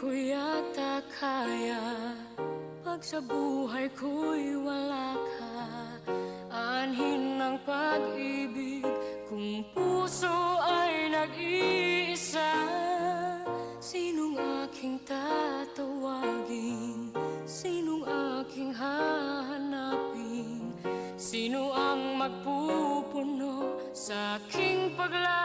ko yata kaya pag sa buhay ko'y wala ka. Anhin ng pag-ibig kung puso ay nag-iisa. Sinong aking tatawagin? Sinong aking hahanapin? Sino ang magpupuno sa aking paglalakad?